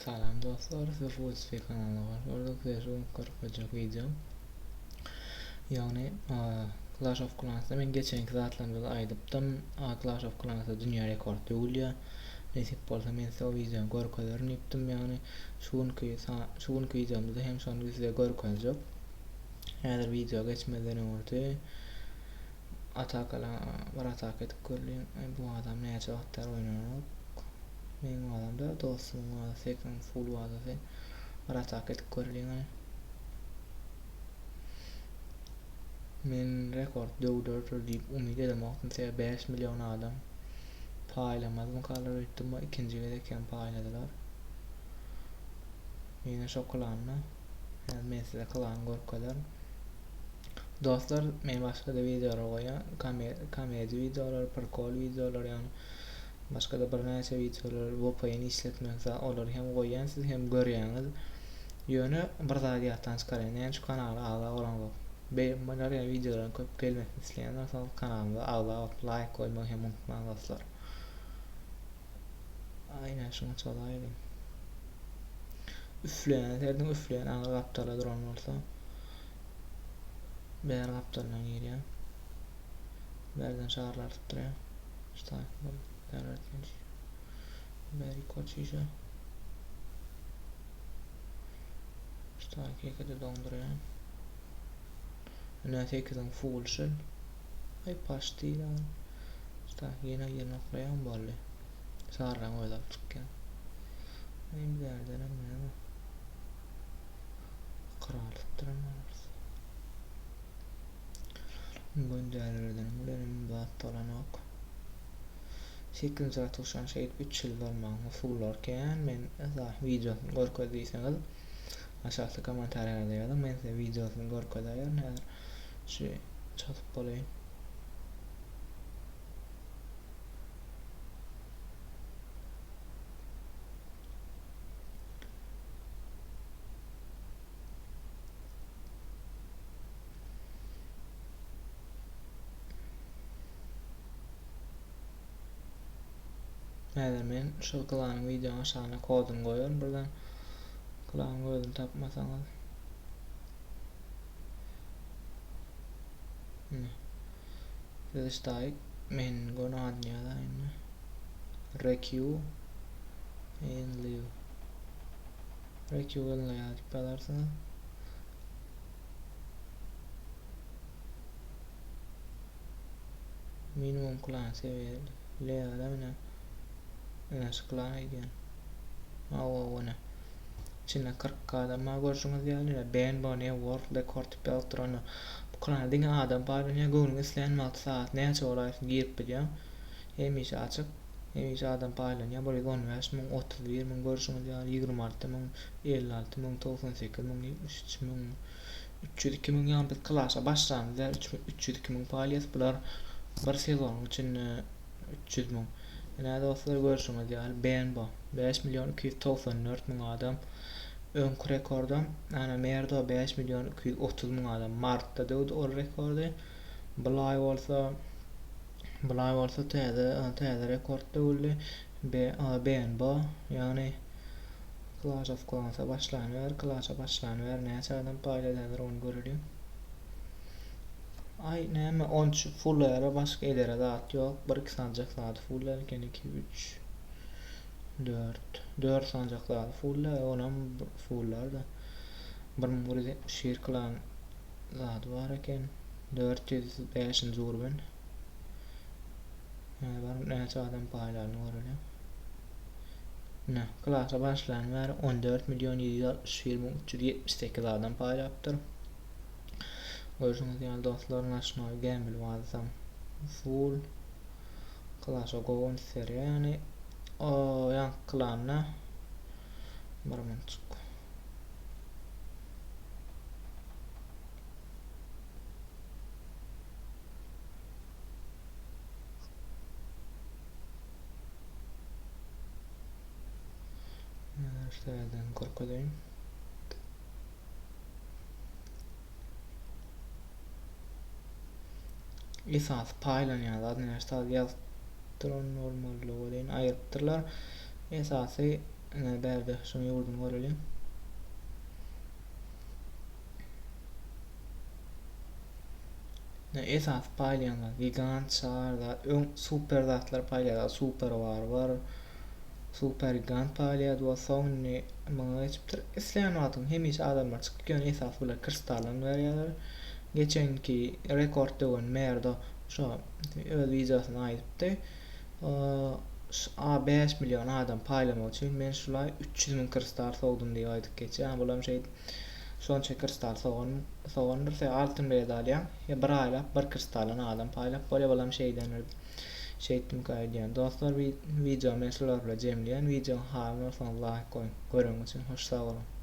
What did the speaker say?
Selam dostlar, Full kanalına hoş bulduk. Şu korkacak video. Yani Clash of Clans'ta ben geçenki zatlarımda aydıptım. Clash of Clans'ta dünya rekord değil. Nesip bolsa men size o videonu görközlerini iptim yani. Şugunki videomda da hem sonraki size görközecek. Eğer video geçmeden önce bir atak edip görleyin. Bu adam ne çabaktar oynanıyor. Benim adamda dostum var, sekren full var da bir atak edip görleyin. Men rekord dövdürtür deyip umid edemoqdum. 5 milyon adam paýlamady kallar etdim, ikinji gedeken paýladylar. Mene şo klanna, men size klan görkezler. Dostlar, men başga da videolar goýan, komedi videolar, parkour videolar, yani başga da bir näçe videolar bu paýany işletmek zat, olary hem goýan, siz hem görýäňiz. Ýöne bir zat ýatdan çykaryn, näme şu kanaly agza bolan. Benim videolarım köp gelmesini isteyenler sol kanalımda abone like koymayı hem unutmayın dostlar. Aynen şunu çalayım. Üfleyen ana kaptala duran olsa. Beğer kaptalına giriyor. Berden şarlar tutturuyor. İşte beğer etmiş. Beğer koçuysa. İşte kekede donduruyor. Ne tekrar full shell. Ay pastilla. İşte yine koyan balle. Sarran öyle çıkıyor. Benim derden ama kral tutturamaz. Bu değerlerden benim battalanak. 890 şey 3 yıl olmağına fullarken men videosunu görkezdiyseniz aşağıda komentarlarda yazın. Men size videosunu görkezlerim. Şey çatıp bolayım. Men şu klanın videonun aşağına kodunu koyuyorum. Buradan klanın kodunu tapmasanız. Siz işte men gonu adnyada inne. Requeue and live. Requeue and live adip alarsınız. Minimum klan seviyeli. Leada mina klan igen. Ona. Çin'e 40 adam görüşünüz yani. Ben bana world record peltronu. Bu klan dinge adam bağırınca gönlünü isteyen 6 saat ne çoğraysın girip biliyorum. Hemiş açık. Hemiş adam bağırınca böyle 15 min 31 min görüşünüz yani 26 min 56 min 98 min 73 min 302 min yani biz klasa başlandı. 302 min faaliyet bular bir sezon için 300 min. Yani dostlar görüşünüz yani ben bu 5 milyon 294 min adam ön rekordum. Yani merdo 5 milyon 230 min adam Mart'ta döwdü o rekordy. Bulay bolsa täze rekord döwüldi. Ben bu yani Clash of Clans'a başlanýar. Näçe adam paýladylar onu görýär. Ay näme 13 fulllara başga edere zat ýok. 1-2 sancaklar fullar, 2 3 4 sancaklar fullar, onam fullar da. Bir muride şir klan zat var eken 405 zurbin. Yani var näçe adam paýlaryny görýär. Ne, klasa başlanýar 14 milyon 720 bin 378 adam paýlapdyr. Görüşüňiz ýaly dostlar, naşnawy gamble wazam full Clash of Clans seri yani o yan klanna barmançık. Nereden korkudayım? Esas paýlanýar adny näçe ýazdyran normallygy bilen aýrypdyrlar. Esasy Bärde som jorden var öyle. Esas paileanlar gigantsaarlar, superdatlar pailealar, supervarvar, supergigant paileaduar sonni mağaçptır. İsleyen atın hemis adamlar çıkıyor esas böyle kristallan veriyorlar. Geçenki rekordtuğun merda şu videosuna aitti. 5 milyon adam paylamak için men şulay 300 bin kristal soğudum diye aytıp geçen. Bulam şey soncha kristal soğundur se altın medalya ya bir aylap bir kristalın adam paylap böyle bulam şey denir. Şeytim kaydiyan. Dostlar video men şular bilen jemleyen video halini sonuna like koyun. Görüň üçin hoş sağ olun.